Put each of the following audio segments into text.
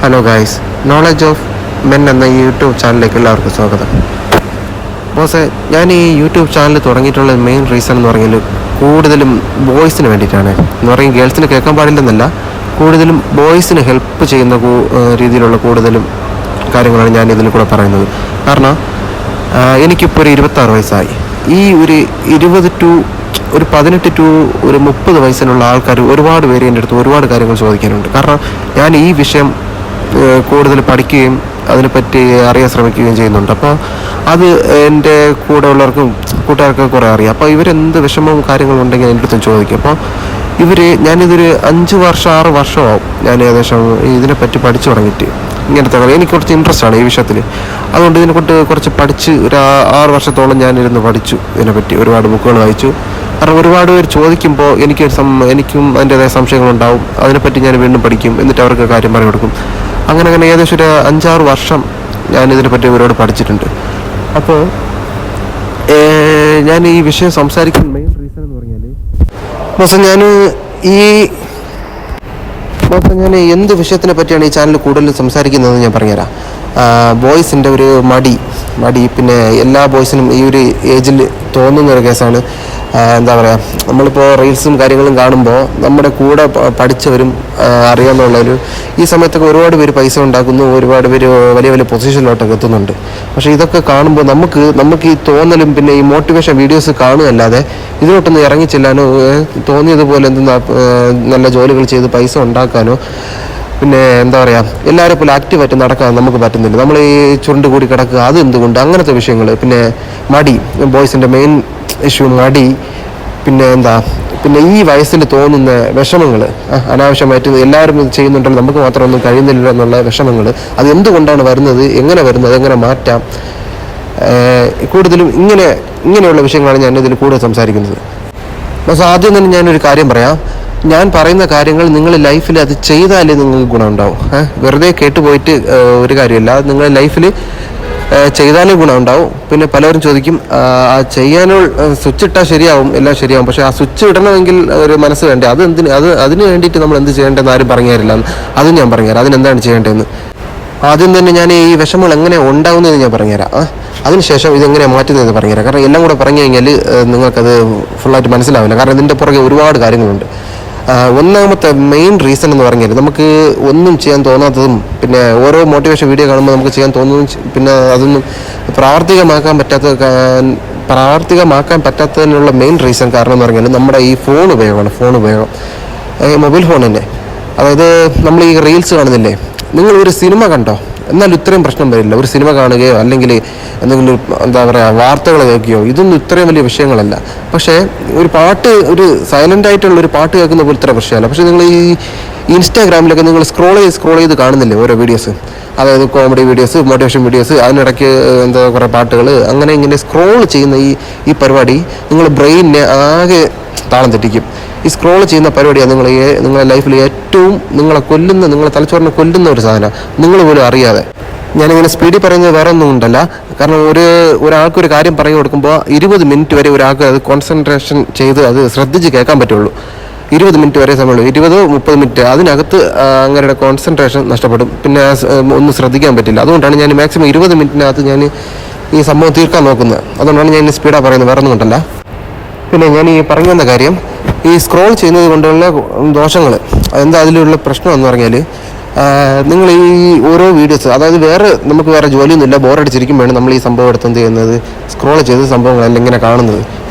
Hello guys, knowledge of men എന്ന ഈ YouTube ചാനലിലേക്ക് എല്ലാവർക്കും സ്വാഗതം. ബോസേ, ഞാൻ ഈ യൂട്യൂബ് ചാനൽ തുടങ്ങിയിട്ടുള്ള മെയിൻ റീസൺ എന്ന് പറഞ്ഞാൽ കൂടുതലും ബോയ്സിന് വേണ്ടിയിട്ടാണ്. എന്ന് പറയും ഗേൾസിന് കേൾക്കാൻ പാടില്ലെന്നല്ല, കൂടുതലും ബോയ്സിന് ഹെൽപ്പ് ചെയ്യുന്ന രീതിയിലുള്ള കൂടുതലും കാര്യങ്ങളാണ് ഞാൻ ഇതിൽ കൂടെ പറയുന്നത്. കാരണം എനിക്കിപ്പോൾ ഒരു 26 വയസ്സായി. ഈ ഒരു 18 ടു ഒരു 30 വയസ്സിനുള്ള ആൾക്കാർ ഒരുപാട് പേര് എൻ്റെ അടുത്ത് ഒരുപാട് കാര്യങ്ങൾ ചോദിക്കാനുണ്ട്. കാരണം ഞാൻ ഈ വിഷയം കൂടുതൽ പഠിക്കുകയും അതിനെപ്പറ്റി അറിയാൻ ശ്രമിക്കുകയും ചെയ്യുന്നുണ്ട്. അപ്പോൾ അത് എൻ്റെ കൂടെ ഉള്ളവർക്കും കൂട്ടുകാർക്കും കുറേ അറിയാം. അപ്പോൾ ഇവരെന്ത് വിഷമവും കാര്യങ്ങളും ഉണ്ടെങ്കിൽ എൻ്റെ അടുത്തും ചോദിക്കും. അപ്പോൾ ഞാനിതൊരു 5 വർഷം 6 വർഷമാവും ഞാൻ ഏകദേശം ഇതിനെപ്പറ്റി പഠിച്ചു തുടങ്ങിയിട്ട്. ഇങ്ങനത്തെ എനിക്ക് കുറച്ച് ഇൻട്രസ്റ്റ് ആണ് ഈ വിഷയത്തിൽ. അതുകൊണ്ട് ഇതിനെക്കൊണ്ട് കുറച്ച് പഠിച്ച് ഒരു 6 വർഷത്തോളം ഞാനിരുന്ന് പഠിച്ചു. ഇതിനെപ്പറ്റി ഒരുപാട് ബുക്കുകൾ വായിച്ചു. കാരണം ഒരുപാട് പേര് ചോദിക്കുമ്പോൾ എനിക്കും അതിൻ്റെതായ സംശയങ്ങളുണ്ടാവും. അതിനെപ്പറ്റി ഞാൻ വീണ്ടും പഠിക്കും, എന്നിട്ട് അവർക്ക് കാര്യം പറഞ്ഞു കൊടുക്കും. അങ്ങനെ ഏകദേശം ഒരു 5-6 വർഷം ഞാൻ ഇതിനെപ്പറ്റി ഒരുപാട് പഠിച്ചിട്ടുണ്ട്. അപ്പോൾ ഞാൻ ഈ വിഷയം സംസാരിക്കുന്ന മെയിൻ റീസൺ എന്ന് പറഞ്ഞാൽ ഞാൻ എന്ത് വിഷയത്തിനെ പറ്റിയാണ് ഈ ചാനൽ കൂടുതൽ സംസാരിക്കുന്നതെന്ന് ഞാൻ പറഞ്ഞുതരാം. ബോയ്സിൻ്റെ ഒരു മടി, പിന്നെ എല്ലാ ബോയ്സിനും ഈ ഒരു ഏജിൽ തോന്നുന്നൊരു കേസാണ്. എന്താ പറയുക, നമ്മളിപ്പോൾ റീൽസും കാര്യങ്ങളും കാണുമ്പോൾ നമ്മുടെ കൂടെ പഠിച്ചവരും അറിയാമെന്നുള്ളൊരു ഈ സമയത്തൊക്കെ ഒരുപാട് പേര് പൈസ ഉണ്ടാക്കുന്നു, ഒരുപാട് പേര് വലിയ വലിയ പൊസിഷനിലോട്ടൊക്കെ എത്തുന്നുണ്ട്. പക്ഷേ ഇതൊക്കെ കാണുമ്പോൾ നമുക്ക് ഈ തോന്നലും പിന്നെ ഈ മോട്ടിവേഷൻ വീഡിയോസ് കാണുകയല്ലാതെ ഇതിലോട്ടൊന്ന് ഇറങ്ങിച്ചെല്ലാനോ തോന്നിയതുപോലെ നല്ല ജോലികൾ ചെയ്ത് പൈസ ഉണ്ടാക്കാനോ പിന്നെ എന്താ പറയുക എല്ലാവരും പോലെ ആക്റ്റീവായിട്ട് നടക്കാൻ നമുക്ക് പറ്റുന്നില്ല. നമ്മൾ ഈ ചുരുണ്ട് കൂടി കിടക്കുക, അത് എന്തുകൊണ്ട്, അങ്ങനത്തെ വിഷയങ്ങൾ. പിന്നെ മടി, ബോയ്സിൻ്റെ മെയിൻ ഇഷ്യൂ മടി. പിന്നെ ഈ വയസ്സിൽ തോന്നുന്ന വിഷമങ്ങൾ, അനാവശ്യമായിട്ട് എല്ലാവരും ഇത് ചെയ്യുന്നുണ്ടല്ലോ നമുക്ക് മാത്രമൊന്നും കഴിയുന്നില്ല എന്നുള്ള വിഷമങ്ങൾ. അത് എന്തുകൊണ്ടാണ് വരുന്നത്, എങ്ങനെ മാറ്റാം, കൂടുതലും ഇങ്ങനെയുള്ള വിഷയങ്ങളാണ് ഞാൻ ഇതിൽ കൂടുതൽ സംസാരിക്കുന്നത്. പക്ഷേ ആദ്യം തന്നെ ഞാനൊരു കാര്യം പറയാം. ഞാൻ പറയുന്ന കാര്യങ്ങൾ നിങ്ങൾ ലൈഫിൽ അത് ചെയ്താലേ നിങ്ങൾക്ക് ഗുണമുണ്ടാവും. വെറുതെ കേട്ടുപോയിട്ട് ഒരു കാര്യമില്ല. നിങ്ങൾ ലൈഫിൽ ചെയ്താലേ ഗുണമുണ്ടാവും. പിന്നെ പലരും ചോദിക്കും, ചെയ്യാനുള്ള സ്വിച്ച് ഇട്ടാൽ ശരിയാവും, എല്ലാം ശരിയാവും. പക്ഷേ ആ സ്വിച്ച് ഇടണമെങ്കിൽ ഒരു മനസ്സ് വേണ്ടേ? അതിന് വേണ്ടിയിട്ട് നമ്മൾ എന്ത് ചെയ്യേണ്ടതെന്ന് ആരും പറഞ്ഞു തരില്ല. അതും ഞാൻ പറഞ്ഞുതരാം, അതിനെന്താണ് ചെയ്യേണ്ടതെന്ന്. ആദ്യം തന്നെ ഞാൻ ഈ വിഷമങ്ങൾ എങ്ങനെ ഉണ്ടാവുന്നതെന്ന് ഞാൻ പറഞ്ഞുതരാം. അതിനുശേഷം ഇതെങ്ങനെ മാറ്റുന്നതെന്ന് പറഞ്ഞുതരാം. കാരണം എല്ലാം കൂടെ പറഞ്ഞു കഴിഞ്ഞാൽ നിങ്ങൾക്കത് ഫുള്ളായിട്ട് മനസ്സിലാവില്ല. കാരണം ഇതിൻ്റെ പുറകെ ഒരുപാട് കാര്യങ്ങളുണ്ട്. ഒന്നാമത്തെ മെയിൻ റീസൺ എന്ന് പറഞ്ഞാൽ നമുക്ക് ഒന്നും ചെയ്യാൻ തോന്നാത്തതും പിന്നെ ഓരോ മോട്ടിവേഷൻ വീഡിയോ കാണുമ്പോൾ നമുക്ക് ചെയ്യാൻ തോന്നുന്നതും പിന്നെ അതൊന്നും പ്രാവർത്തികമാക്കാൻ പറ്റാത്തതിനുള്ള മെയിൻ റീസൺ കാരണം എന്ന് പറഞ്ഞാൽ നമ്മുടെ ഈ ഫോൺ ഉപയോഗം മൊബൈൽ ഫോൺ തന്നെ. അതായത് നമ്മൾ ഈ റീൽസ് കാണുന്നില്ലേ, നിങ്ങൾ ഒരു സിനിമ കണ്ടോ, എന്നാൽ ഇത്രയും പ്രശ്നം വരില്ല. ഒരു സിനിമ കാണുകയോ അല്ലെങ്കിൽ എന്തെങ്കിലും എന്താ പറയുക വാർത്തകൾ കേൾക്കുകയോ, ഇതൊന്നും ഇത്രയും വലിയ വിഷയങ്ങളല്ല. പക്ഷേ ഒരു സൈലൻ്റ് ആയിട്ടുള്ള ഒരു പാട്ട് കേൾക്കുന്ന പോലെ ഇത്ര പ്രശ്നമല്ല. പക്ഷേ നിങ്ങൾ ഈ ഇൻസ്റ്റാഗ്രാമിലൊക്കെ നിങ്ങൾ സ്ക്രോൾ ചെയ്ത് കാണുന്നില്ലേ ഓരോ വീഡിയോസ്, അതായത് കോമഡി വീഡിയോസ്, മോട്ടിവേഷൻ വീഡിയോസ്, അതിനിടയ്ക്ക് കുറേ പാട്ടുകൾ, അങ്ങനെ ഇങ്ങനെ സ്ക്രോൾ ചെയ്യുന്ന ഈ പരിപാടി നിങ്ങളുടെ ബ്രെയിനിനെ ആകെ താളം തെറ്റിക്കും. ഈ സ്ക്രോൾ ചെയ്യുന്ന പരിപാടിയാണ് നിങ്ങളുടെ ലൈഫിൽ ഏറ്റവും നിങ്ങളെ തലച്ചോറിനെ കൊല്ലുന്ന ഒരു സാധനം, നിങ്ങൾ പോലും അറിയാതെ. ഞാനിങ്ങനെ സ്പീഡിൽ പറയുന്നത് വേറെ ഒന്നും ഉണ്ടല്ല. കാരണം ഒരാൾക്കൊരു കാര്യം പറഞ്ഞു കൊടുക്കുമ്പോൾ 20 മിനിറ്റ് വരെ ഒരാൾക്ക് അത് കോൺസെൻട്രേഷൻ ചെയ്ത് അത് ശ്രദ്ധിച്ച് കേൾക്കാൻ പറ്റുള്ളൂ. 20 മിനിറ്റ് വരെ സമയമുള്ളൂ. 20-30 മിനിറ്റ് അതിനകത്ത് അങ്ങനെ കോൺസെൻട്രേഷൻ നഷ്ടപ്പെടും. പിന്നെ ഒന്നും ശ്രദ്ധിക്കാൻ പറ്റില്ല. അതുകൊണ്ടാണ് ഞാൻ മാക്സിമം 20 മിനിറ്റിനകത്ത് ഞാൻ ഈ സംഭവം തീർക്കാൻ നോക്കുന്നത്. അതുകൊണ്ടാണ് ഞാൻ സ്പീഡാണ് പറയുന്നത്, വേറെ ഒന്നും കൊണ്ടല്ല. പിന്നെ ഞാൻ ഈ പറഞ്ഞു വന്ന കാര്യം, ഈ സ്ക്രോൾ ചെയ്യുന്നത് കൊണ്ടുള്ള ദോഷങ്ങൾ അതിലുള്ള പ്രശ്നം എന്ന് പറഞ്ഞാൽ നിങ്ങൾ ഈ ഓരോ വീഡിയോസ്, അതായത് നമുക്ക് വേറെ ജോലിയൊന്നുമില്ല, ബോറടിച്ചിരിക്കുമ്പോഴാണ് നമ്മൾ ഈ സംഭവം എടുത്ത് ചെയ്യുന്നത്, സ്ക്രോൾ ചെയ്ത സംഭവങ്ങളെല്ലാം ഇങ്ങനെ കാണുന്നത്.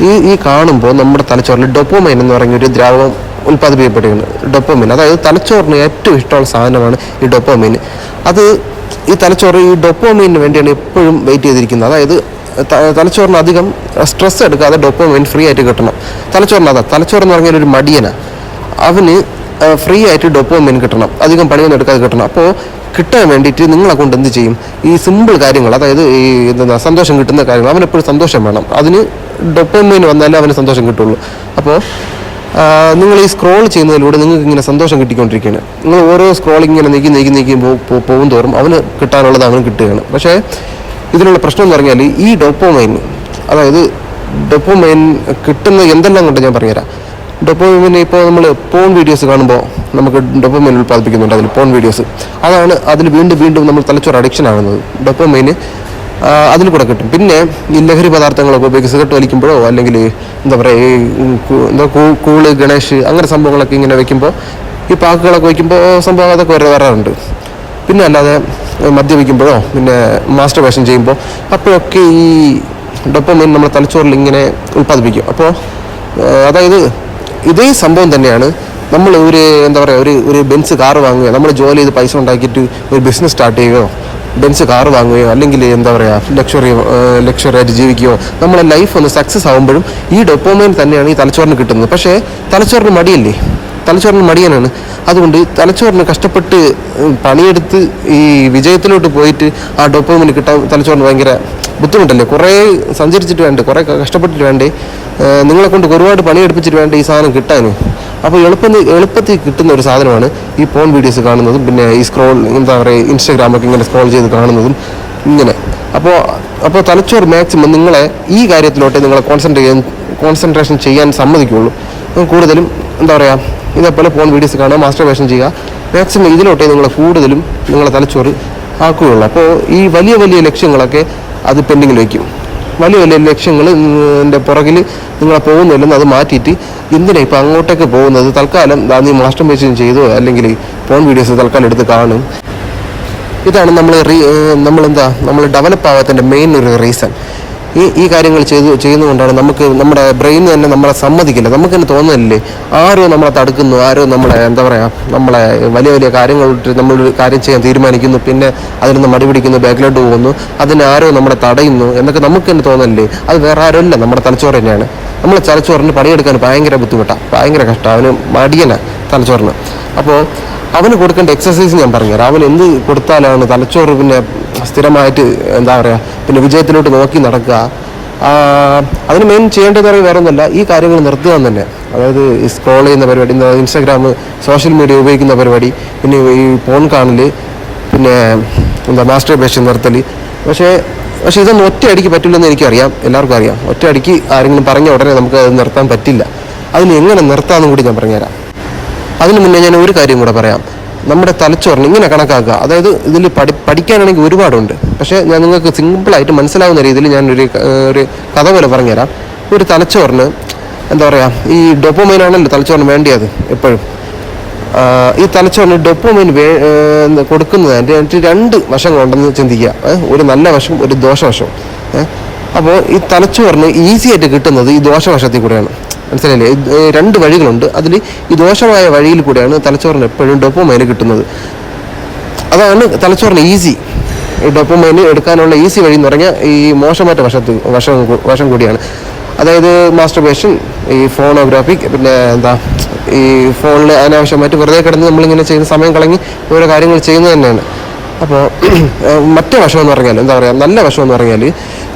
ഈ കാണുമ്പോൾ നമ്മുടെ തലച്ചോറിൽ ഡോപ്പമൈൻ എന്ന് പറഞ്ഞൊരു ദ്രാവകം ഉൽപ്പാദിപ്പിക്കപ്പെടുകയാണ്. ഡോപ്പമൈൻ, അതായത് തലച്ചോറിന് ഏറ്റവും ഇഷ്ടമുള്ള സാധനമാണ് ഈ ഡോപ്പമൈൻ. ഈ തലച്ചോറ് ഈ ഡോപ്പമൈനിന് വേണ്ടിയാണ് എപ്പോഴും വെയിറ്റ് ചെയ്തിരിക്കുന്നത്. അതായത് തലച്ചോറിന് അധികം സ്ട്രെസ് എടുക്കാതെ ഡോപ്പമൈൻ ഫ്രീ ആയിട്ട് കിട്ടണം. തലച്ചോറെന്ന് പറഞ്ഞാൽ ഒരു മടിയനാണ്, അവന് ഫ്രീ ആയിട്ട് ഡോപ്പമൈൻ കിട്ടണം, അധികം പണിയൊന്നും എടുക്കാതെ കിട്ടണം. അപ്പോൾ കിട്ടാൻ വേണ്ടിയിട്ട് നിങ്ങളെ കൊണ്ട് എന്ത് ചെയ്യും, ഈ സിമ്പിൾ കാര്യങ്ങൾ, അതായത് ഈ സന്തോഷം കിട്ടുന്ന കാര്യങ്ങൾ, അവനെപ്പോഴും സന്തോഷം വേണം. അതിന് ഡോപ്പമൈൻ വന്നാലേ അവന് സന്തോഷം കിട്ടുള്ളൂ. അപ്പോൾ നിങ്ങൾ ഈ സ്ക്രോൾ ചെയ്യുന്നതിലൂടെ നിങ്ങൾക്ക് ഇങ്ങനെ സന്തോഷം കിട്ടിക്കൊണ്ടിരിക്കുകയാണ്. നിങ്ങൾ ഓരോ സ്ക്രോളിങ് ഇങ്ങനെ നീക്കി പോകും തോറും അവന് കിട്ടാനുള്ളത് അവന് കിട്ടുകയാണ്. പക്ഷേ ഇതിനുള്ള പ്രശ്നം എന്ന് പറഞ്ഞാൽ ഈ ഡോപ്പമൈൻ കിട്ടുന്ന എന്തെല്ലാം കൊണ്ട് ഞാൻ പറഞ്ഞുതരാം. ഡൊപ്പോമൈൻ ഇപ്പോൾ നമ്മൾ പോൺ വീഡിയോസ് കാണുമ്പോൾ നമുക്ക് ഡൊപ്പോമൈൻ ഉൽപ്പാദിപ്പിക്കുന്നുണ്ട് അതിൽ പോൺ വീഡിയോസ്. അതാണ് അതിൽ വീണ്ടും വീണ്ടും നമ്മൾ തലച്ചോറ് അഡിക്ഷൻ ആകുന്നത്. ഡൊപ്പോമൈന് അതിൽ കൂടെ കിട്ടും. പിന്നെ ഈ ലഹരി പദാർത്ഥങ്ങളൊക്കെ ഉപയോഗിച്ച് സിഗരറ്റ് വലിക്കുമ്പോഴോ അല്ലെങ്കിൽ എന്താ പറയുക ഈ കൂള് ഗണേഷ് അങ്ങനെ സംഭവങ്ങളൊക്കെ ഇങ്ങനെ വെക്കുമ്പോൾ ഈ പാക്കുകളൊക്കെ വയ്ക്കുമ്പോൾ സംഭവം അതൊക്കെ വരാറുണ്ട്. പിന്നെ അല്ലാതെ മദ്യപിക്കുമ്പോഴോ പിന്നെ മാസ്റ്റർബേഷൻ ചെയ്യുമ്പോൾ അപ്പോഴൊക്കെ ഈ ഡൊപ്പോമൈൻ നമ്മുടെ തലച്ചോറിൽ ഇങ്ങനെ ഉൽപ്പാദിപ്പിക്കും. അപ്പോൾ അതായത് ഇതേ സംഭവം തന്നെയാണ് നമ്മൾ എന്താ പറയുക ഒരു ബെൻസ് കാറ് വാങ്ങുകയോ നമ്മൾ ജോലി ചെയ്ത് പൈസ ഉണ്ടാക്കിയിട്ട് ഒരു ബിസിനസ് സ്റ്റാർട്ട് ചെയ്യുകയോ ബെൻസ് കാറ് വാങ്ങുകയോ അല്ലെങ്കിൽ എന്താ പറയുക ലക്ഷറി ആയിട്ട് ജീവിക്കുകയോ നമ്മളെ ലൈഫ് ഒന്ന് സക്സസ് ആകുമ്പോഴും ഈ ഡൊപ്പോമൈൻ തന്നെയാണ് ഈ തലച്ചോറിന് കിട്ടുന്നത്. പക്ഷേ തലച്ചോറിന് മടിയല്ലേ, തലച്ചോറിന് മടിയനാണ്. അതുകൊണ്ട് തലച്ചോറിന് കഷ്ടപ്പെട്ട് പണിയെടുത്ത് ഈ വിജയത്തിലോട്ട് പോയിട്ട് ആ ഡൊപ്പോമൈൻ കിട്ടാൻ തലച്ചോറിന് ഭയങ്കര ബുദ്ധിമുട്ടല്ലേ. കുറേ സഞ്ചരിച്ചിട്ട് വേണ്ടേ, കുറേ കഷ്ടപ്പെട്ടിട്ട് വേണ്ടേ, നിങ്ങളെ കൊണ്ട് ഒരുപാട് പണിയെടുപ്പിച്ചിട്ട് വേണ്ടേ ഈ സാധനം കിട്ടാൻ. അപ്പോൾ എളുപ്പത്തിൽ കിട്ടുന്ന ഒരു സാധനമാണ് ഈ പോൺ വീഡിയോസ് കാണുന്നതും പിന്നെ ഈ എന്താ പറയുക ഇൻസ്റ്റാഗ്രാമൊക്കെ ഇങ്ങനെ സ്ക്രോൾ ചെയ്ത് കാണുന്നതും ഇങ്ങനെ. അപ്പോൾ തലച്ചോറ് മാക്സിമം നിങ്ങളെ ഈ കാര്യത്തിലോട്ട് നിങ്ങളെ കോൺസെൻട്രേഷൻ ചെയ്യാൻ സമ്മതിക്കുകയുള്ളൂ. കൂടുതലും എന്താ പറയുക ഇതേപോലെ പോൺ വീഡിയോസ് കാണുക, മാസ്റ്റർബേഷൻ ചെയ്യുക, മാക്സിമം ഇതിലോട്ടേ നിങ്ങളെ കൂടുതലും നിങ്ങളെ തലച്ചോറ് ആക്കുകയുള്ളൂ. അപ്പോൾ ഈ വലിയ വലിയ ലക്ഷ്യങ്ങളൊക്കെ അത് പെൻഡിങ്ങിൽ വയ്ക്കും. വലിയ വലിയ ലക്ഷ്യങ്ങൾ പുറകിൽ നിങ്ങളെ പോകുന്നില്ലെന്ന് അത് മാറ്റിയിട്ട് എന്തിനാണ് ഇപ്പോൾ അങ്ങോട്ടേക്ക് പോകുന്നത്, തൽക്കാലം നീ മാസ്റ്റർബേഷൻ ചെയ്തോ അല്ലെങ്കിൽ ഫോൺ വീഡിയോസ് തൽക്കാലം എടുത്ത് കാണും. ഇതാണ് നമ്മൾ ഡെവലപ്പ് ആവാത്തതിൻ്റെ മെയിൻ ഒരു റീസൺ. ഈ കാര്യങ്ങൾ ചെയ്യുന്നതുകൊണ്ടാണ് നമ്മുടെ ബ്രെയിൻ തന്നെ നമ്മളെ സമ്മതിക്കില്ല. നമുക്ക് തന്നെ തോന്നുന്നില്ലേ ആരോ നമ്മളെ തടുക്കുന്നു, ആരോ നമ്മളെ എന്താ പറയുക നമ്മളെ വലിയ വലിയ കാര്യങ്ങളിട്ട് നമ്മളൊരു കാര്യം ചെയ്യാൻ തീരുമാനിക്കുന്നു, പിന്നെ അതിൽ നിന്ന് മടിപിടിക്കുന്നു, ബാക്കിലോട്ട് പോകുന്നു, അതിന് ആരോ നമ്മളെ തടയുന്നു എന്നൊക്കെ നമുക്ക് തന്നെ തോന്നല്ലേ. അത് വേറെ ആരും അല്ല, നമ്മുടെ തലച്ചോറ് തന്നെയാണ്. നമ്മളെ തലച്ചോറിന് പണിയെടുക്കാൻ ഭയങ്കര ബുദ്ധിമുട്ടാണ്, ഭയങ്കര കഷ്ടമാണ്, അവന് മടിയനാണ് തലച്ചോറിന്. അപ്പോൾ അവന് കൊടുക്കേണ്ട എക്സസൈസ് ഞാൻ പറഞ്ഞുതരാം. അവൻ എന്ത് കൊടുത്താലാണ് തലച്ചോറ് പിന്നെ സ്ഥിരമായിട്ട് എന്താ പറയുക പിന്നെ വിജയത്തിലോട്ട് നോക്കി നടക്കുക. അതിന് മെയിൻ ചെയ്യേണ്ടത് വേറെ ഒന്നുമല്ല, ഈ കാര്യങ്ങൾ നിർത്തുക തന്നെ. അതായത് സ്ക്രോൾ ചെയ്യുന്ന പരിപാടി, ഇൻസ്റ്റാഗ്രാം, സോഷ്യൽ മീഡിയ ഉപയോഗിക്കുന്ന പരിപാടി, പിന്നെ ഈ ഫോൺ കാണൽ, പിന്നെ മാസ്റ്റർബേഷൻ നിർത്തൽ. പക്ഷേ ഇതൊന്നും ഒറ്റയടിക്ക് പറ്റില്ലെന്ന് എനിക്കറിയാം, എല്ലാവർക്കും അറിയാം. ഒറ്റയടിക്ക് ആരെങ്കിലും പറഞ്ഞ ഉടനെ നമുക്ക് അത് നിർത്താൻ പറ്റില്ല. അതിന് എങ്ങനെ നിർത്താമെന്നും കൂടി ഞാൻ പറഞ്ഞുതരാം. അതിന് മുന്നേ ഞാൻ ഒരു കാര്യം കൂടെ പറയാം. നമ്മുടെ തലച്ചോറിന് ഇങ്ങനെ കണക്കാക്കുക. അതായത് ഇതിൽ പഠിക്കാനാണെങ്കിൽ ഒരുപാടുണ്ട്. പക്ഷേ ഞാൻ നിങ്ങൾക്ക് സിമ്പിളായിട്ട് മനസ്സിലാവുന്ന രീതിയിൽ ഞാനൊരു കഥ പോലെ പറഞ്ഞുതരാം. ഒരു തലച്ചോറിന് എന്താ പറയുക ഈ ഡൊപ്പോമൈനാണല്ലോ തലച്ചോറിന് വേണ്ടിയത് എപ്പോഴും. ഈ തലച്ചോറിന് ഡൊപ്പോമൈൻ കൊടുക്കുന്നതിൻ്റെ രണ്ട് വശങ്ങളുണ്ടെന്ന് ചിന്തിക്കുക. ഒരു നല്ല വശം, ഒരു ദോഷവശം. അപ്പോൾ ഈ തലച്ചോറിന് ഈസി ആയിട്ട് കിട്ടുന്നത് ഈ ദോഷവശത്തിൽ കൂടെയാണ്. മനസ്സിലായില്ലേ? രണ്ട് വഴികളുണ്ട്. അതിൽ ഈ ദോഷമായ വഴിയിൽ കൂടെയാണ് തലച്ചോറിന് എപ്പോഴും ഡൊപ്പോമൈൻ കിട്ടുന്നത്. അതാണ് തലച്ചോറിന് ഈസി. ഈ ഡൊപ്പോമൈൻ എടുക്കാനുള്ള ഈസി വഴി എന്ന് പറഞ്ഞാൽ ഈ മോശമാറ്റ വശം കൂടിയാണ്. അതായത് മാസ്റ്റർബേഷൻ, ഈ ഫോണോഗ്രാഫി, പിന്നെ ഈ ഫോണിൽ അനാവശ്യമായിട്ട് വെറുതെ കിടന്ന് നമ്മളിങ്ങനെ ചെയ്യുന്ന സമയം കളഞ്ഞ് ഓരോ കാര്യങ്ങൾ ചെയ്യുന്നത് തന്നെയാണ്. അപ്പോൾ മറ്റേ വശം എന്ന് പറഞ്ഞാൽ എന്താ പറയുക നല്ല വശം എന്ന് പറഞ്ഞാൽ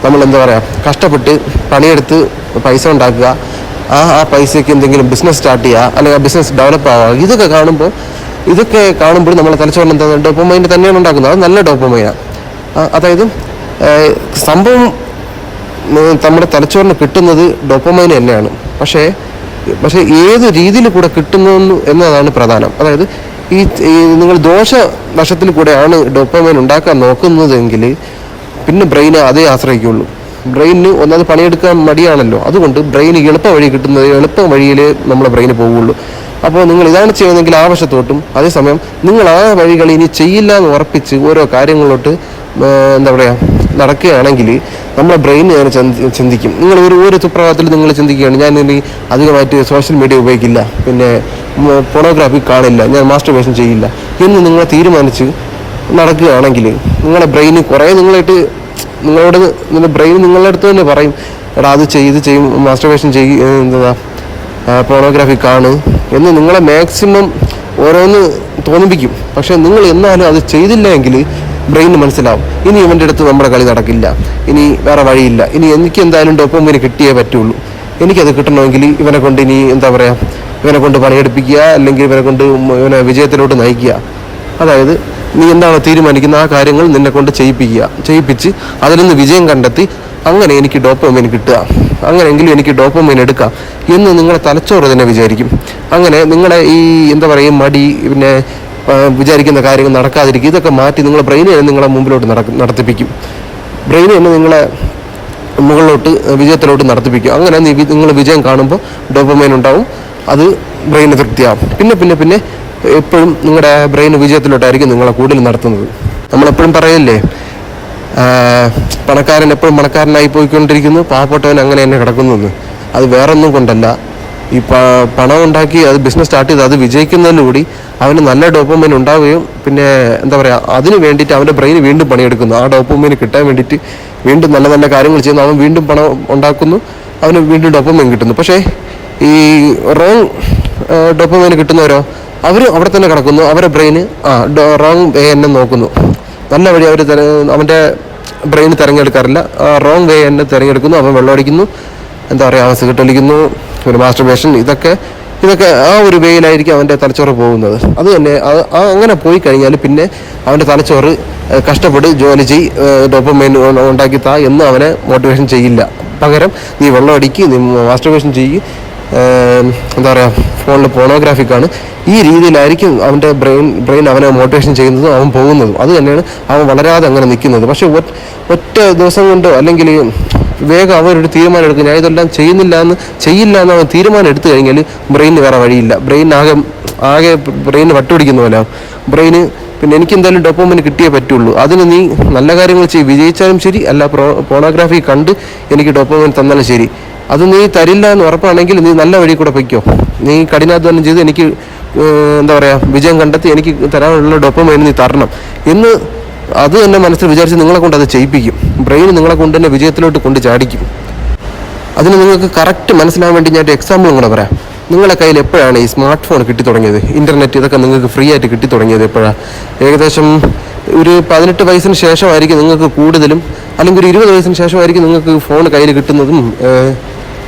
നമ്മൾ എന്താ പറയുക കഷ്ടപ്പെട്ട് പണിയെടുത്ത് പൈസ ഉണ്ടാക്കുക, ആ പൈസയ്ക്ക് എന്തെങ്കിലും ബിസിനസ് സ്റ്റാർട്ട് ചെയ്യുക, അല്ലെങ്കിൽ ആ ബിസിനസ് ഡെവലപ്പ് ആവുക. ഇതൊക്കെ കാണുമ്പോൾ നമ്മളെ തലച്ചോറിന് എന്താ ഡോപ്പമൈൻ തന്നെയാണ് ഉണ്ടാക്കുന്നത്. അത് നല്ല ഡോപ്പമൈനാണ്. അതായത് സംഭവം നമ്മുടെ തലച്ചോറിന് കിട്ടുന്നത് ഡോപ്പമൈൻ തന്നെയാണ്. പക്ഷേ ഏത് രീതിയിൽ കൂടെ കിട്ടുന്നു എന്നതാണ് പ്രധാനം. അതായത് ഈ നിങ്ങൾ ദോഷവശത്തിൽ കൂടെയാണ് ഡോപ്പമൈൻ ഉണ്ടാക്കാൻ നോക്കുന്നതെങ്കിൽ പിന്നെ ബ്രെയിനെ അതേ ആശ്രയിക്കുള്ളൂ. ബ്രെയിനിന് ഒന്നത് പണിയെടുക്കാൻ മടിയാണല്ലോ. അതുകൊണ്ട് ബ്രെയിന് എളുപ്പ വഴി കിട്ടുന്നത് എളുപ്പ വഴിയിൽ നമ്മളെ ബ്രെയിന് പോവുള്ളൂ. അപ്പോൾ നിങ്ങൾ ഇതാണ് ചെയ്യുന്നതെങ്കിൽ ആ വശത്തോട്ടും, അതേസമയം നിങ്ങൾ ആ വഴികൾ ഇനി ചെയ്യില്ല എന്ന് ഉറപ്പിച്ച് ഓരോ കാര്യങ്ങളിലോട്ട് എന്താ പറയുക നടക്കുകയാണെങ്കിൽ നമ്മളെ ബ്രെയിൻ ഞാൻ ചിന്തിക്കും. നിങ്ങൾ ഒരു സുപ്രഭാതത്തിൽ നിങ്ങൾ ചിന്തിക്കുകയാണ് ഞാൻ ഇനി അധികമായിട്ട് സോഷ്യൽ മീഡിയ ഉപയോഗിക്കില്ല, പിന്നെ ഫോണോഗ്രാഫി കാണില്ല, ഞാൻ മാസ്റ്റർബേഷൻ ചെയ്യില്ല എന്ന് നിങ്ങൾ തീരുമാനിച്ച് നടക്കുകയാണെങ്കിൽ നിങ്ങളുടെ ബ്രെയിന് കുറേ നിങ്ങളുടെ ബ്രെയിൻ നിങ്ങളുടെ അടുത്ത് തന്നെ പറയും എടാ അത് ചെയ്യും മാസ്റ്റർബേഷൻ എന്താ ഫോണോഗ്രാഫി കാണ് എന്ന് നിങ്ങളെ മാക്സിമം ഓരോന്ന് തോന്നിപ്പിക്കും. പക്ഷെ നിങ്ങൾ എന്നാലും അത് ചെയ്തില്ല എങ്കിൽ ബ്രെയിന് മനസ്സിലാവും ഇനി ഇവൻ്റെ അടുത്ത് നമ്മുടെ കളി നടക്കില്ല, ഇനി വേറെ വഴിയില്ല, ഇനി എനിക്ക് എന്തായാലും ഡോപ്പമൈൻ കിട്ടിയേ പറ്റുള്ളൂ, എനിക്കത് കിട്ടണമെങ്കിൽ ഇവനെ കൊണ്ട് ഇനി എന്താ പറയുക ഇവനെ കൊണ്ട് പണിയെടുപ്പിക്കുക, അല്ലെങ്കിൽ ഇവനെ വിജയത്തിലോട്ട് നയിക്കുക. അതായത് നീ എന്താണോ തീരുമാനിക്കുന്ന ആ കാര്യങ്ങൾ നിന്നെ കൊണ്ട് ചെയ്യിപ്പിച്ച് അതിൽ നിന്ന് വിജയം കണ്ടെത്തി അങ്ങനെ എനിക്ക് ഡോപ്പമൈൻ കിട്ടുക, അങ്ങനെയെങ്കിലും എനിക്ക് ഡോപ്പമൈൻ എടുക്കാം എന്ന് നിങ്ങളുടെ തലച്ചോറ് തന്നെ വിചാരിക്കും. അങ്ങനെ നിങ്ങളെ ഈ എന്താ പറയുക മടി, പിന്നെ വിചാരിക്കുന്ന കാര്യങ്ങൾ നടക്കാതിരിക്കും, ഇതൊക്കെ മാറ്റി നിങ്ങളെ ബ്രെയിനെ തന്നെ നിങ്ങളെ മുമ്പിലോട്ട് നടത്തിപ്പിക്കും. ബ്രെയിന് തന്നെ നിങ്ങളെ മുകളിലോട്ട് വിജയത്തിലോട്ട് നടത്തിപ്പിക്കും. അങ്ങനെ നിങ്ങൾ വിജയം കാണുമ്പോൾ ഡോപ്പമൈൻ ഉണ്ടാവും, അത് ബ്രെയിന് തൃപ്തിയാവും. പിന്നെ എപ്പോഴും നിങ്ങളുടെ ബ്രെയിൻ വിജയത്തിലോട്ടായിരിക്കും നിങ്ങളെ കൂടുതൽ നടത്തുന്നത്. നമ്മളെപ്പോഴും പറയല്ലേ, പണക്കാരൻ എപ്പോഴും പണക്കാരനായി പോയിക്കൊണ്ടിരിക്കുന്നു, പാവപ്പെട്ടവൻ അങ്ങനെ തന്നെ കിടക്കുന്നു. അത് വേറൊന്നും കൊണ്ടല്ല, ഈ പണം ഉണ്ടാക്കി അത് ബിസിനസ് സ്റ്റാർട്ട് ചെയ്ത് അത് വിജയിക്കുന്നതിലൂടെ അവന് നല്ല ഡോപ്പമൈൻ ഉണ്ടാവുകയും പിന്നെ എന്താ പറയുക അതിന് വേണ്ടിയിട്ട് അവൻ്റെ ബ്രെയിൻ വീണ്ടും പണിയെടുക്കുന്നു. ആ ഡോപ്പമൈൻ കിട്ടാൻ വേണ്ടിയിട്ട് വീണ്ടും നല്ല നല്ല കാര്യങ്ങൾ ചെയ്യുന്നു, അവൻ വീണ്ടും പണം ഉണ്ടാക്കുന്നു, അവന് വീണ്ടും ഡോപ്പമൈൻ കിട്ടുന്നു. പക്ഷേ ഈ റോങ് ഡോപ്പമൈൻ കിട്ടുന്നവരോ അവർ അവിടെ തന്നെ കിടക്കുന്നു, അവരുടെ ബ്രെയിന് റോങ് വേ തന്നെ നോക്കുന്നു. നല്ല വഴി അവർ അവൻ്റെ ബ്രെയിന് തിരഞ്ഞെടുക്കാറില്ല, റോങ് വേ തന്നെ തിരഞ്ഞെടുക്കുന്നു. അവൻ വെള്ളമടിക്കുന്നു, എന്താ പറയുക, അവൻ സിഗരറ്റ് വലിക്കുന്നു, ഒരു മാസ്റ്റർബേഷൻ, ഇതൊക്കെ ആ ഒരു വേയിലായിരിക്കും അവൻ്റെ തലച്ചോറ് പോകുന്നത്. അത് തന്നെ അങ്ങനെ പോയി കഴിഞ്ഞാൽ പിന്നെ അവൻ്റെ തലച്ചോറ് കഷ്ടപ്പെട്ട് ജോലി ഡോപ്പമൈൻ ഉണ്ടാക്കി എന്ന് അവനെ മോട്ടിവേഷൻ ചെയ്യില്ല. പകരം നീ വെള്ളം അടിക്ക്, നീ മാസ്റ്റർബേഷൻ ചെയ്യ്, എന്താ പറയുക, ഫോണിൽ പോണോഗ്രാഫി കാണും, ഈ രീതിയിലായിരിക്കും അവൻ്റെ ബ്രെയിൻ അവനെ മോട്ടിവേഷൻ ചെയ്യുന്നതും അവൻ പോകുന്നതും. അത് തന്നെയാണ് അവൻ വളരാതെ അങ്ങനെ നിൽക്കുന്നത്. പക്ഷെ ഒറ്റ ദിവസം കൊണ്ടോ അല്ലെങ്കിൽ വേഗം അവരൊരു തീരുമാനം എടുക്കും, ഞാൻ ഇതെല്ലാം ചെയ്യില്ല എന്ന് അവൻ തീരുമാനം എടുത്തു കഴിഞ്ഞാൽ ബ്രെയിനിന് വേറെ വഴിയില്ല. ആകെ ബ്രെയിന് വട്ടുപിടിക്കുന്ന പോലെ ബ്രെയിന് പിന്നെ എനിക്ക് എന്തായാലും ഡോപ്പമൈൻ കിട്ടിയേ പറ്റുള്ളൂ. അതിന് നീ നല്ല കാര്യങ്ങൾ വിജയിച്ചാലും ശരി, അല്ല പോണോഗ്രാഫി കണ്ട് എനിക്ക് ഡോപ്പമൈൻ തന്നാലും ശരി, അത് നീ തരില്ല എന്ന് ഉറപ്പാണെങ്കിൽ നീ നല്ല വഴി കൂടെ പൊയ്ക്കോ. നീ കഠിനാധ്വാനം ചെയ്ത് എനിക്ക് എന്താ പറയുക വിജയം കണ്ടെത്തി എനിക്ക് തരാനുള്ള ഡോപ്പമൈൻ നീ തരണം എന്ന് അത് തന്നെ മനസ്സിൽ വിചാരിച്ച് നിങ്ങളെ കൊണ്ട് അത് ചെയ്യിപ്പിക്കും. ബ്രെയിൻ നിങ്ങളെ കൊണ്ട് തന്നെ വിജയത്തിലോട്ട് കൊണ്ട് ചാടിക്കും. അതിന് നിങ്ങൾക്ക് കറക്റ്റ് മനസ്സിലാവാൻ വേണ്ടി ഞാൻ എക്സാമ്പിളും കൂടെ പറയാം. നിങ്ങളുടെ കയ്യിൽ എപ്പോഴാണ് ഈ സ്മാർട്ട് ഫോൺ കിട്ടിത്തുടങ്ങിയത്, ഇൻ്റർനെറ്റ് ഇതൊക്കെ നിങ്ങൾക്ക് ഫ്രീ ആയിട്ട് കിട്ടിത്തുടങ്ങിയത് എപ്പോഴാണ്? ഏകദേശം ഒരു 18 വയസ്സിന് ശേഷമായിരിക്കും നിങ്ങൾക്ക് കൂടുതലും, അല്ലെങ്കിൽ ഒരു 20 വയസ്സിന് ശേഷമായിരിക്കും നിങ്ങൾക്ക് ഫോൺ കയ്യിൽ കിട്ടുന്നതും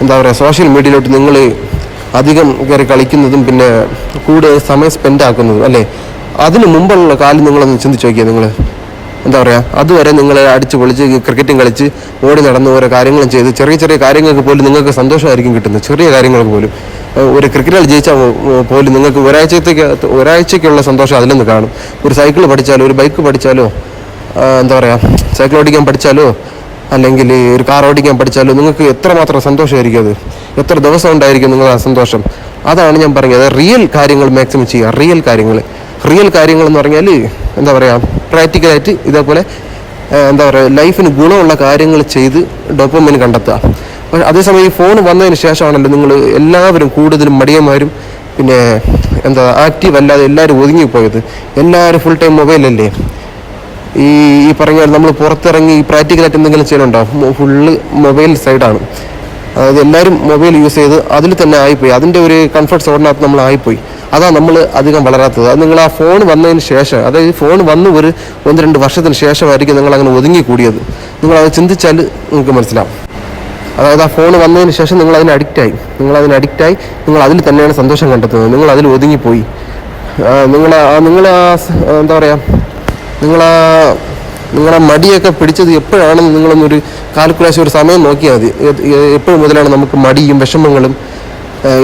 എന്താ പറയുക സോഷ്യൽ മീഡിയയിലോട്ട് നിങ്ങൾ അധികം കയറി കളിക്കുന്നതും പിന്നെ കൂടുതൽ സമയം സ്പെൻഡ് ആക്കുന്നതും അല്ലേ. അതിന് മുമ്പുള്ള കാലം നിങ്ങളൊന്ന് ചിന്തിച്ച് നോക്കിയാൽ നിങ്ങൾ എന്താ പറയുക, അതുവരെ നിങ്ങൾ അടിച്ച് പൊളിച്ച് ക്രിക്കറ്റും കളിച്ച് ഓടി നടന്ന് ഓരോ കാര്യങ്ങളും ചെയ്ത് ചെറിയ കാര്യങ്ങൾക്ക് പോലും നിങ്ങൾക്ക് സന്തോഷമായിരിക്കും കിട്ടുന്നത്. ചെറിയ കാര്യങ്ങൾക്ക് പോലും ഒരു ക്രിക്കറ്റ് കളി ജയിച്ചാൽ പോലും നിങ്ങൾക്ക് ഒരാഴ്ചയ്ക്കുള്ള സന്തോഷം അതിൽ നിന്ന് കാണും. ഒരു സൈക്കിൾ പഠിച്ചാലോ, ഒരു ബൈക്ക് പഠിച്ചാലോ, എന്താ പറയുക സൈക്കിൾ ഓടിക്കാൻ പഠിച്ചാലോ, അല്ലെങ്കിൽ ഒരു കാർ ഓടിക്കാൻ പഠിച്ചാലോ നിങ്ങൾക്ക് എത്രമാത്രം സന്തോഷമായിരിക്കും. അത് എത്ര ദിവസം ഉണ്ടായിരിക്കും നിങ്ങൾ ആ സന്തോഷം. അതാണ് ഞാൻ പറഞ്ഞത്, റിയൽ കാര്യങ്ങൾ മാക്സിമം ചെയ്യുക. റിയൽ കാര്യങ്ങൾ എന്ന് പറഞ്ഞാൽ എന്താ പറയുക പ്രാക്ടിക്കലായിട്ട് ഇതേപോലെ എന്താ പറയുക ലൈഫിന് ഗുണമുള്ള കാര്യങ്ങൾ ചെയ്ത് ഡോപ്പമൈൻ കണ്ടെത്തുക. അതേസമയം ഈ ഫോൺ വന്നതിന് ശേഷമാണല്ലോ നിങ്ങൾ എല്ലാവരും കൂടുതലും മടിയന്മാരും പിന്നെ എന്താ ആക്റ്റീവ് അല്ലാതെ എല്ലാവരും ഒതുങ്ങിപ്പോയത്. എല്ലാവരും ഫുൾ ടൈം മൊബൈലല്ലേ. ഈ പറഞ്ഞ നമ്മൾ പുറത്തിറങ്ങി പ്രാക്ടിക്കലായിട്ട് എന്തെങ്കിലും ചെയ്യലുണ്ടാവും, ഫുള്ള് മൊബൈൽ സൈഡാണ്. അതായത് എല്ലാവരും മൊബൈൽ യൂസ് ചെയ്ത് അതിൽ തന്നെ ആയിപ്പോയി, അതിൻ്റെ ഒരു കംഫർട്ട് സോണിനകത്ത് നമ്മൾ ആയിപ്പോയി. അതാണ് നമ്മൾ അധികം വളരാത്തത്. അത് നിങ്ങൾ ആ ഫോൺ വന്നതിന് ശേഷം, അതായത് ഫോൺ വന്ന് ഒരു 1-2 വർഷത്തിന് ശേഷമായിരിക്കും നിങ്ങൾ അങ്ങനെ ഒതുങ്ങിക്കൂടിയത്. നിങ്ങളത് ചിന്തിച്ചാൽ നിങ്ങൾക്ക് മനസ്സിലാവും. അതായത് ആ ഫോൺ വന്നതിന് ശേഷം നിങ്ങൾ അതിന് അഡിക്റ്റായി, നിങ്ങൾ അതിൽ തന്നെയാണ് സന്തോഷം കണ്ടെത്തുന്നത്. നിങ്ങൾ അതിൽ ഒതുങ്ങിപ്പോയി. നിങ്ങൾ എന്താ പറയുക നിങ്ങളെ മടിയൊക്കെ പിടിച്ചത് എപ്പോഴാണെന്ന് നിങ്ങളൊന്നൊരു കാൽക്കുലേഷൻ, ഒരു സമയം നോക്കിയാൽ മതി. എപ്പോഴും മുതലാണ് നമുക്ക് മടിയും വിഷമങ്ങളും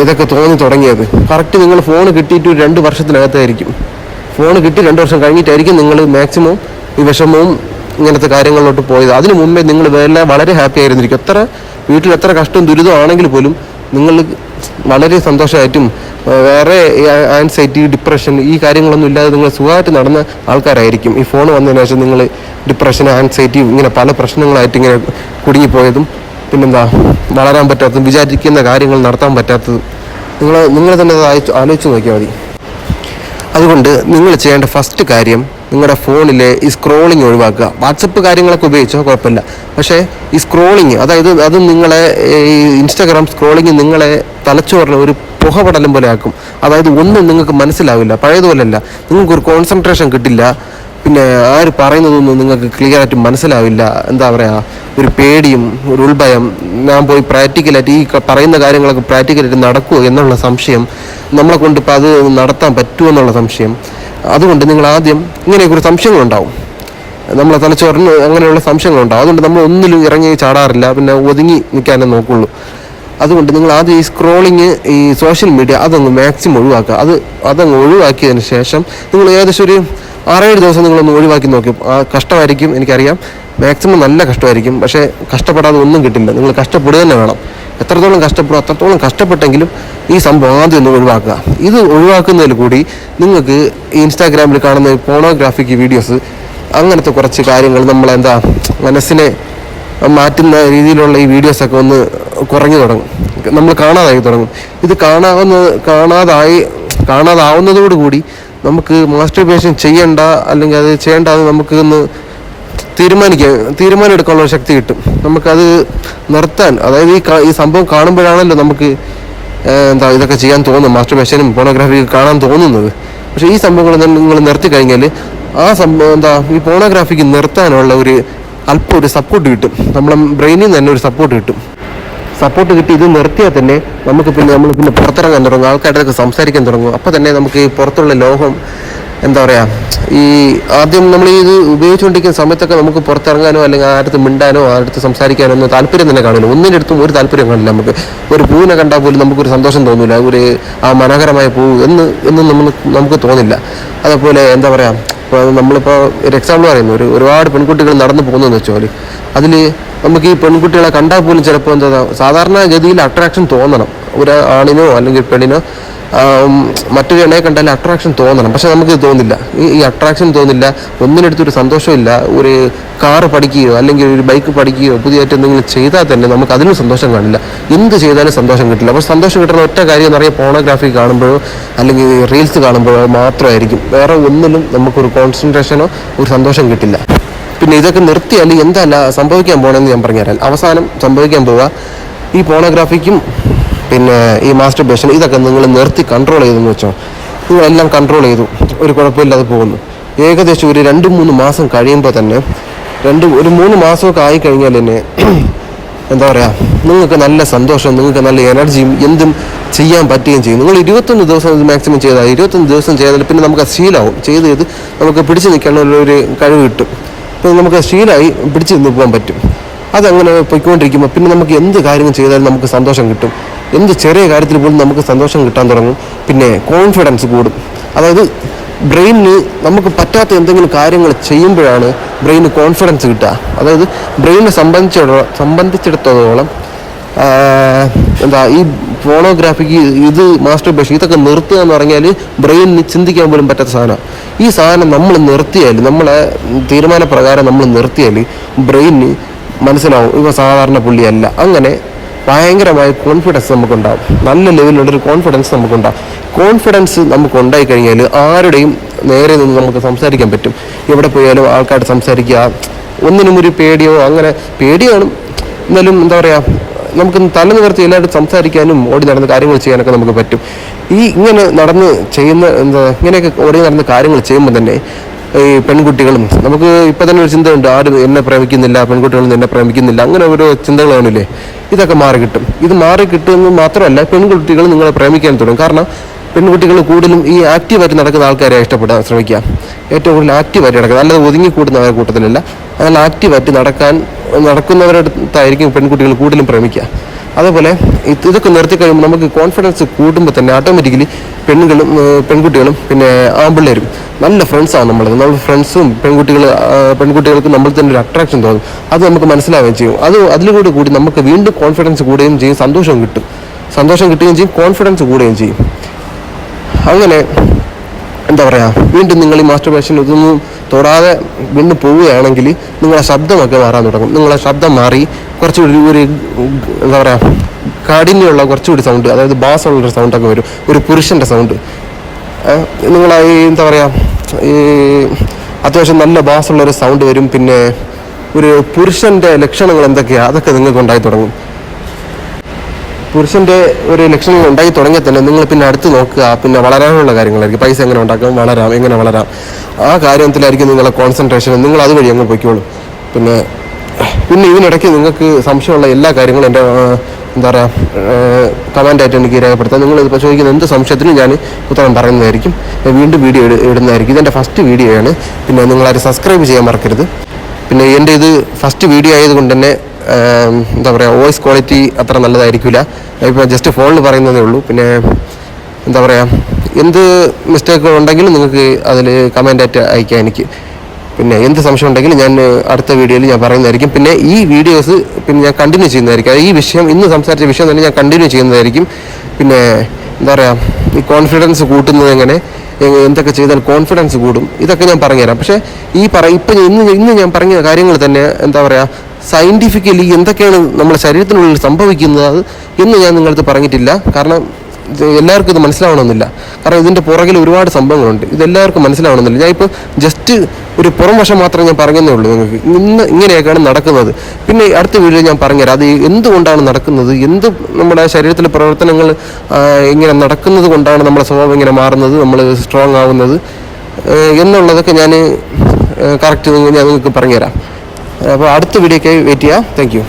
ഇതൊക്കെ തോന്നി തുടങ്ങിയത്? കറക്റ്റ് നിങ്ങൾ ഫോൺ കിട്ടിയിട്ട് ഒരു 2 വർഷത്തിനകത്തായിരിക്കും. ഫോൺ കിട്ടി 2 വർഷം കഴിഞ്ഞിട്ടായിരിക്കും നിങ്ങൾ മാക്സിമം ഈ വിഷമവും ഇങ്ങനത്തെ കാര്യങ്ങളിലോട്ട് പോയത്. അതിനു മുമ്പേ നിങ്ങൾ എല്ലാം വളരെ ഹാപ്പി ആയിരുന്നിരിക്കും. വീട്ടിൽ എത്ര കഷ്ടവും ദുരിതവും ആണെങ്കിൽ പോലും നിങ്ങൾ വളരെ സന്തോഷമായിട്ടും വേറെ ആൻസൈറ്റി, ഡിപ്രഷൻ ഈ കാര്യങ്ങളൊന്നും ഇല്ലാതെ നിങ്ങൾ സുഖമായിട്ട് നടന്ന ആൾക്കാരായിരിക്കും. ഈ ഫോൺ വന്നതിന് ശേഷം നിങ്ങൾ ഡിപ്രഷൻ, ആൻസൈറ്റി ഇങ്ങനെ പല പ്രശ്നങ്ങളായിട്ട് ഇങ്ങനെ കുടുങ്ങിപ്പോയതും പിന്നെന്താ വളരാൻ പറ്റാത്തതും വിചാരിക്കുന്ന കാര്യങ്ങൾ നടത്താൻ പറ്റാത്തതും നിങ്ങൾ തന്നെ ആലോചിച്ച് നോക്കിയാൽ മതി. അതുകൊണ്ട് നിങ്ങൾ ചെയ്യേണ്ട ഫസ്റ്റ് കാര്യം നിങ്ങളുടെ ഫോണിലെ ഈ സ്ക്രോളിങ് ഒഴിവാക്കുക. വാട്സപ്പ് കാര്യങ്ങളൊക്കെ ഉപയോഗിച്ചോ കുഴപ്പമില്ല, പക്ഷേ ഈ സ്ക്രോളിങ്, അതായത് അത് നിങ്ങളെ ഈ ഇൻസ്റ്റാഗ്രാം സ്ക്രോളിങ് നിങ്ങളെ തലച്ചോറിന് ഒരു പുകപടലം പോലെ ആക്കും. അതായത് ഒന്നും നിങ്ങൾക്ക് മനസ്സിലാവില്ല, പഴയതുപോലെയല്ല. നിങ്ങൾക്കൊരു കോൺസെൻട്രേഷൻ കിട്ടില്ല, പിന്നെ ആര് പറയുന്നതൊന്നും നിങ്ങൾക്ക് ക്ലിയർ ആയിട്ട് മനസ്സിലാവില്ല. എന്താ പറയുക, ഒരു പേടിയും ഒരു ഉൾഭയം, ഞാൻ പോയി പ്രാക്ടിക്കലായിട്ട് ഈ പറയുന്ന കാര്യങ്ങളൊക്കെ പ്രാക്ടിക്കലായിട്ട് നടക്കുമോ എന്നുള്ള സംശയം, നമ്മളെ കൊണ്ട് ഇപ്പോൾ അത് നടത്താൻ പറ്റുമോ എന്നുള്ള സംശയം. അതുകൊണ്ട് നിങ്ങൾ ആദ്യം ഇങ്ങനെയൊക്കെ സംശയങ്ങളുണ്ടാവും. നമ്മളെ തലച്ചോറിന് അങ്ങനെയുള്ള സംശയങ്ങളുണ്ടാവും. അതുകൊണ്ട് നമ്മൾ ഒന്നിലും ഇറങ്ങി ചാടാറില്ല, പിന്നെ ഒതുങ്ങി നിൽക്കാനേ നോക്കുള്ളൂ. അതുകൊണ്ട് നിങ്ങൾ ആദ്യം ഈ സ്ക്രോളിങ്, ഈ സോഷ്യൽ മീഡിയ അതങ്ങ് മാക്സിമം ഒഴിവാക്കുക. അതങ്ങ് ഒഴിവാക്കിയതിന് ശേഷം നിങ്ങൾ ഏകദേശം ഒരു 6-7 ദിവസം നിങ്ങളൊന്ന് ഒഴിവാക്കി നോക്കി. കഷ്ടമായിരിക്കും, എനിക്കറിയാം, മാക്സിമം നല്ല കഷ്ടമായിരിക്കും. പക്ഷേ കഷ്ടപ്പെടാതെ ഒന്നും കിട്ടില്ല. നിങ്ങൾ കഷ്ടപ്പെടുക തന്നെ വേണം. എത്രത്തോളം കഷ്ടപ്പെടും അത്രത്തോളം കഷ്ടപ്പെട്ടെങ്കിലും ഈ സംഭവം ആദ്യം ഒന്ന് ഒഴിവാക്കുക. ഇത് ഒഴിവാക്കുന്നതിൽ കൂടി നിങ്ങൾക്ക് ഇൻസ്റ്റാഗ്രാമിൽ കാണുന്ന പോണോഗ്രാഫിക് വീഡിയോസ്, അങ്ങനത്തെ കുറച്ച് കാര്യങ്ങൾ നമ്മളെന്താ മനസ്സിനെ മാറ്റുന്ന രീതിയിലുള്ള ഈ വീഡിയോസൊക്കെ ഒന്ന് കുറഞ്ഞു തുടങ്ങും, നമ്മൾ കാണാതായി തുടങ്ങും. ഇത് കാണാതാവുന്നതോടുകൂടി നമുക്ക് മാസ്റ്റർബേഷൻ ചെയ്യണ്ട, അല്ലെങ്കിൽ അത് ചെയ്യേണ്ട, അത് നമുക്ക് ഒന്ന് തീരുമാനം എടുക്കാനുള്ള ശക്തി കിട്ടും. നമുക്കത് നിർത്താൻ, അതായത് ഈ സംഭവം കാണുമ്പോഴാണല്ലോ നമുക്ക് ഇതൊക്കെ ചെയ്യാൻ തോന്നും, മാസ്റ്റർബേഷനും പോണോഗ്രാഫിയും കാണാൻ തോന്നുന്നത്. പക്ഷേ ഈ സംഭവങ്ങൾ നിങ്ങൾ നിർത്തി കഴിഞ്ഞാൽ ആ സംഭവം ഈ പോണോഗ്രാഫിക്ക് നിർത്താനുള്ള അല്പം ഒരു സപ്പോർട്ട് കിട്ടും. നമ്മളെ ബ്രെയിനിൽ നിന്ന് തന്നെ ഒരു സപ്പോർട്ട് കിട്ടി ഇത് നിർത്തിയാൽ തന്നെ നമ്മൾ പിന്നെ പുറത്തിറങ്ങാൻ തുടങ്ങും, ആൾക്കാരുടെ സംസാരിക്കാൻ തുടങ്ങും. അപ്പോൾ തന്നെ നമുക്ക് ഈ പുറത്തുള്ള ലോകം ഈ ആദ്യം നമ്മൾ ഇത് ഉപയോഗിച്ചുകൊണ്ടിരിക്കുന്ന സമയത്തൊക്കെ നമുക്ക് പുറത്തിറങ്ങാനോ അല്ലെങ്കിൽ ആരുടെ മിണ്ടാനോ ആരുടെ സംസാരിക്കാനോ ഒന്നും താല്പര്യം തന്നെ കാണില്ല. ഒന്നിൻ്റെ അടുത്തും ഒരു താല്പര്യം കാണില്ല. നമുക്ക് ഒരു പൂവിനെ കണ്ടാൽ പോലും നമുക്കൊരു സന്തോഷം തോന്നില്ല, ആ മനോഹരമായ പൂവ് എന്നും നമുക്ക് തോന്നില്ല. അതേപോലെ ഇപ്പോൾ നമ്മളിപ്പോൾ ഒരു എക്സാമ്പിൾ പറയുന്നു, ഒരുപാട് പെൺകുട്ടികൾ നടന്നു പോകുന്നതെന്ന് വെച്ചാൽ അതിൽ നമുക്ക് ഈ പെൺകുട്ടികളെ കണ്ടാൽ പോലും ചിലപ്പോൾ സാധാരണ ഗതിയിൽ അട്രാക്ഷൻ തോന്നണം. ഒരു ആണിനോ അല്ലെങ്കിൽ പെണ്ണിനോ മറ്റൊരു എണ്ണയെ കണ്ടാൽ അട്രാക്ഷൻ തോന്നണം. പക്ഷെ നമുക്ക് തോന്നില്ല, ഈ അട്രാക്ഷൻ തോന്നില്ല. ഒന്നിനടുത്തൊരു സന്തോഷമില്ല. ഒരു കാറ് പഠിക്കുകയോ അല്ലെങ്കിൽ ഒരു ബൈക്ക് പഠിക്കുകയോ പുതിയതായിട്ട് എന്തെങ്കിലും ചെയ്താൽ തന്നെ നമുക്ക് അതിനും സന്തോഷം കാണില്ല. എന്ത് ചെയ്താലും സന്തോഷം കിട്ടില്ല. അപ്പോൾ സന്തോഷം കിട്ടുന്ന ഒറ്റ കാര്യം എന്ന് പറയുക പോണോഗ്രാഫി കാണുമ്പോഴോ അല്ലെങ്കിൽ റീൽസ് കാണുമ്പോഴോ മാത്രമായിരിക്കും. വേറെ ഒന്നിലും നമുക്കൊരു കോൺസെൻട്രേഷനോ ഒരു സന്തോഷം കിട്ടില്ല. പിന്നെ ഇതൊക്കെ നിർത്തിയാൽ എന്തല്ല സംഭവിക്കാൻ പോകണമെന്ന് ഞാൻ പറഞ്ഞുതരാം. അവസാനം സംഭവിക്കാൻ പോവുക, ഈ പോണോഗ്രാഫിക്കും പിന്നെ ഈ മാസ്റ്റർബേഷൻ ഇതൊക്കെ നിങ്ങൾ നിർത്തി കൺട്രോൾ ചെയ്തെന്ന് വെച്ചോ. നിങ്ങളെല്ലാം കൺട്രോൾ ചെയ്തു, ഒരു കുഴപ്പമില്ലാതെ പോകുന്നു. ഏകദേശം ഒരു 2-3 മാസം കഴിയുമ്പോൾ തന്നെ ഒരു 3 മാസമൊക്കെ ആയിക്കഴിഞ്ഞാൽ തന്നെ നിങ്ങൾക്ക് നല്ല സന്തോഷം, നിങ്ങൾക്ക് നല്ല എനർജിയും എന്തും ചെയ്യാൻ പറ്റുകയും ചെയ്യും. നിങ്ങൾ 21 ദിവസം മാക്സിമം ചെയ്താൽ 21 ദിവസം ചെയ്താൽ പിന്നെ നമുക്ക് ശീലമാവും. ചെയ്ത് നമുക്ക് പിടിച്ചു നിൽക്കാനുള്ള ഒരു കഴിവ് കിട്ടും. അപ്പോൾ നമുക്ക് ശീലമായി പിടിച്ചു നിന്ന് പോകാൻ പറ്റും. അതങ്ങനെ പോയിക്കൊണ്ടിരിക്കുമ്പോൾ പിന്നെ നമുക്ക് എന്ത് കാര്യങ്ങൾ ചെയ്താലും നമുക്ക് സന്തോഷം കിട്ടും. എന്ത് ചെറിയ കാര്യത്തിൽ പോലും നമുക്ക് സന്തോഷം കിട്ടാൻ തുടങ്ങും. പിന്നെ കോൺഫിഡൻസ് കൂടും. അതായത് ബ്രെയിനിന് നമുക്ക് പറ്റാത്ത എന്തെങ്കിലും കാര്യങ്ങൾ ചെയ്യുമ്പോഴാണ് ബ്രെയിന് കോൺഫിഡൻസ് കിട്ടുക. അതായത് ബ്രെയിനെ സംബന്ധിച്ചിടത്തോളം ഈ ഫോണോഗ്രാഫിക്ക് ഇത് മാസ്റ്റർബേഷൻ ഇതൊക്കെ നിർത്തുക എന്ന് പറഞ്ഞാൽ ബ്രെയിനിന് ചിന്തിക്കാൻ പോലും പറ്റാത്ത സാധനമാണ്. ഈ സാധനം നമ്മൾ നിർത്തിയാൽ, നമ്മളെ തീരുമാനപ്രകാരം നമ്മൾ നിർത്തിയാൽ ബ്രെയിനിന് മനസ്സിലാവും ഇവ സാധാരണ പുള്ളിയല്ല. അങ്ങനെ ഭയങ്കരമായ കോൺഫിഡൻസ് നമുക്കുണ്ടാകും. നല്ല ലെവലിലുള്ളൊരു കോൺഫിഡൻസ് നമുക്കുണ്ടാകും. കോൺഫിഡൻസ് നമുക്ക് ഉണ്ടായി കഴിഞ്ഞാൽ ആരുടെയും നേരെ നിന്ന് നമുക്ക് സംസാരിക്കാൻ പറ്റും. എവിടെ പോയാലും ആൾക്കാർ സംസാരിക്കുക, ഒന്നിനും ഒരു പേടിയോ, അങ്ങനെ പേടിയാണ് എന്നാലും നമുക്ക് തല നിവർത്തി എല്ലാവരും സംസാരിക്കാനും ഓടി നടന്ന് കാര്യങ്ങൾ ചെയ്യാനൊക്കെ നമുക്ക് പറ്റും. ഇങ്ങനെ ഇങ്ങനെയൊക്കെ ഓടി നടന്ന് കാര്യങ്ങൾ ചെയ്യുമ്പോൾ തന്നെ ഈ പെൺകുട്ടികളും നമുക്ക് ഇപ്പം തന്നെ ഒരു ചിന്തയുണ്ട്, ആരും എന്നെ പ്രേമിക്കുന്നില്ല, പെൺകുട്ടികളൊന്നും എന്നെ പ്രേമിക്കുന്നില്ല, അങ്ങനെ ഓരോ ചിന്തകൾ കാണില്ലേ. ഇതൊക്കെ മാറിക്കിട്ടും. ഇത് മാറിക്കിട്ടുമെന്ന് മാത്രമല്ല, പെൺകുട്ടികൾ നിങ്ങളെ പ്രേമിക്കാൻ തുടങ്ങും. കാരണം പെൺകുട്ടികൾ കൂടുതലും ഈ ആക്റ്റീവായിട്ട് നടക്കുന്ന ആൾക്കാരെ ഇഷ്ടപ്പെടാൻ ശ്രമിക്കുക. ഏറ്റവും കൂടുതൽ ആക്റ്റീവായിട്ട് നടക്കുക, നല്ലത് ഒതുങ്ങിക്കൂടുന്നവരുടെ കൂട്ടത്തിലല്ല, നല്ല ആക്റ്റീവായിട്ട് നടക്കുന്നവരുടെ അടുത്തായിരിക്കും പെൺകുട്ടികൾ കൂടുതലും പ്രേമിക്കുക. അതേപോലെ ഇതൊക്കെ നിർത്തി കഴിയുമ്പോൾ നമുക്ക് കോൺഫിഡൻസ് കൂടുമ്പോൾ തന്നെ ഓട്ടോമാറ്റിക്കലി പെൺകുട്ടികളും പിന്നെ ആൺപിള്ളേരും നല്ല ഫ്രണ്ട്സാണ് നമ്മൾ ഫ്രണ്ട്സും പെൺകുട്ടികൾക്ക് നമ്മൾ തന്നെ ഒരു അട്രാക്ഷൻ തോന്നും. അത് നമുക്ക് മനസ്സിലാവുകയും ചെയ്യും. അതിലൂടെ കൂടി നമുക്ക് വീണ്ടും കോൺഫിഡൻസ് കൂടുകയും ചെയ്യും, സന്തോഷം കിട്ടുകയും ചെയ്യും, കോൺഫിഡൻസ് കൂടുകയും ചെയ്യും. അങ്ങനെ വീണ്ടും നിങ്ങൾ ഈ മാസ്റ്റർബേഷൻ ഇതൊന്നും തൊടാതെ വീണ്ടും പോവുകയാണെങ്കിൽ നിങ്ങളെ ശബ്ദമൊക്കെ മാറാൻ തുടങ്ങും. നിങ്ങളെ ശബ്ദം മാറി കുറച്ചുകൂടി ഒരു കാഠിന്യമുള്ള കുറച്ചുകൂടി സൗണ്ട്, അതായത് ബാസ് ഉള്ളൊരു സൗണ്ടൊക്കെ വരും, ഒരു പുരുഷൻ്റെ സൗണ്ട്. നിങ്ങളെ ഈ അത്യാവശ്യം നല്ല ബാസുള്ളൊരു സൗണ്ട് വരും. പിന്നെ ഒരു പുരുഷൻ്റെ ലക്ഷണങ്ങൾ എന്തൊക്കെയാണ് അതൊക്കെ നിങ്ങൾക്ക് ഉണ്ടായി തുടങ്ങും. പുരുഷൻ്റെ ഒരു ലക്ഷണങ്ങൾ ഉണ്ടായി തുടങ്ങിയാൽ തന്നെ നിങ്ങൾ പിന്നെ അടുത്ത് നോക്കുക, പിന്നെ വളരാനുള്ള കാര്യങ്ങളായിരിക്കും. പൈസ എങ്ങനെ ഉണ്ടാക്കാം, എങ്ങനെ വളരാം, ആ കാര്യത്തിലായിരിക്കും നിങ്ങളെ കോൺസെൻട്രേഷൻ. നിങ്ങൾ അതുവഴി അങ്ങ് പൊയ്ക്കോളും. പിന്നെ ഇതിനിടയ്ക്ക് നിങ്ങൾക്ക് സംശയമുള്ള എല്ലാ കാര്യങ്ങളും എൻ്റെ എന്താ പറയുക കമൻ്റായിട്ട് എനിക്ക് രേഖപ്പെടുത്താം. നിങ്ങളിപ്പോൾ ചോദിക്കുന്ന എന്ത് സംശയത്തിനും ഞാൻ ഉത്തരം പറയുന്നതായിരിക്കും. വീണ്ടും വീഡിയോ ഇടുന്നതായിരിക്കും. ഇതെൻ്റെ ഫസ്റ്റ് വീഡിയോ ആണ്. പിന്നെ നിങ്ങളാരും സബ്സ്ക്രൈബ് ചെയ്യാൻ മറക്കരുത്. പിന്നെ എൻ്റെ ഇത് ഫസ്റ്റ് വീഡിയോ ആയതുകൊണ്ട് തന്നെ എന്താ പറയുക വോയിസ് ക്വാളിറ്റി അത്ര നല്ലതായിരിക്കില്ല. ഇപ്പോൾ ജസ്റ്റ് ഫോണിൽ പറയുന്നതേ ഉള്ളൂ. പിന്നെ എന്താ പറയുക എന്ത് മിസ്റ്റേക്കുകൾ ഉണ്ടെങ്കിലും നിങ്ങൾക്ക് അതിൽ കമൻ്റായിട്ട് അയക്കാം എനിക്ക്. പിന്നെ എന്ത് സംശയം ഉണ്ടെങ്കിലും ഞാൻ അടുത്ത വീഡിയോയിൽ ഞാൻ പറയുന്നതായിരിക്കും. പിന്നെ ഈ വീഡിയോസ് പിന്നെ ഞാൻ കണ്ടിന്യൂ ചെയ്യുന്നതായിരിക്കും. ഈ വിഷയം ഇന്ന് സംസാരിച്ച വിഷയം തന്നെ ഞാൻ കണ്ടിന്യൂ ചെയ്യുന്നതായിരിക്കും. പിന്നെ എന്താ പറയുക ഈ കോൺഫിഡൻസ് കൂട്ടുന്നത് എങ്ങനെ, എന്തൊക്കെ ചെയ്താൽ കോൺഫിഡൻസ് കൂടും, ഇതൊക്കെ ഞാൻ പറഞ്ഞുതരാം. പക്ഷേ ഇപ്പം ഇന്ന് ഞാൻ പറഞ്ഞ കാര്യങ്ങൾ തന്നെ എന്താ പറയുക സയൻറ്റിഫിക്കലി എന്തൊക്കെയാണ് നമ്മുടെ ശരീരത്തിനുള്ളിൽ സംഭവിക്കുന്നത് എന്ന് ഞാൻ നിങ്ങളടുത്ത് പറഞ്ഞിട്ടില്ല. കാരണം എല്ലാവർക്കും ഇത് മനസ്സിലാവണമെന്നില്ല. കാരണം ഇതിൻ്റെ പുറകിൽ ഒരുപാട് സംഭവങ്ങളുണ്ട്. ഇതെല്ലാവർക്കും മനസ്സിലാവണമെന്നില്ല. ഞാൻ ഇപ്പോൾ ജസ്റ്റ് ഒരു പുറം വശം മാത്രമേ ഞാൻ പറഞ്ഞതേ ഉള്ളൂ നിങ്ങൾക്ക്. ഇങ്ങനെയൊക്കെയാണ് നടക്കുന്നത്. പിന്നെ അടുത്ത വീഡിയോ ഞാൻ പറഞ്ഞുതരാം അത് എന്തുകൊണ്ടാണ് നടക്കുന്നത്, എന്ത് നമ്മുടെ ശരീരത്തിലെ പ്രവർത്തനങ്ങൾ ഇങ്ങനെ നടക്കുന്നത് കൊണ്ടാണ് നമ്മുടെ സ്വഭാവം ഇങ്ങനെ മാറുന്നത്, നമ്മൾ സ്ട്രോങ് ആവുന്നത് എന്നുള്ളതൊക്കെ ഞാൻ കറക്റ്റ് ഞാൻ നിങ്ങൾക്ക് പറഞ്ഞുതരാം. അപ്പോൾ അടുത്ത വീഡിയോയ്ക്കായി വെയിറ്റ് ചെയ്യാം. Thank you.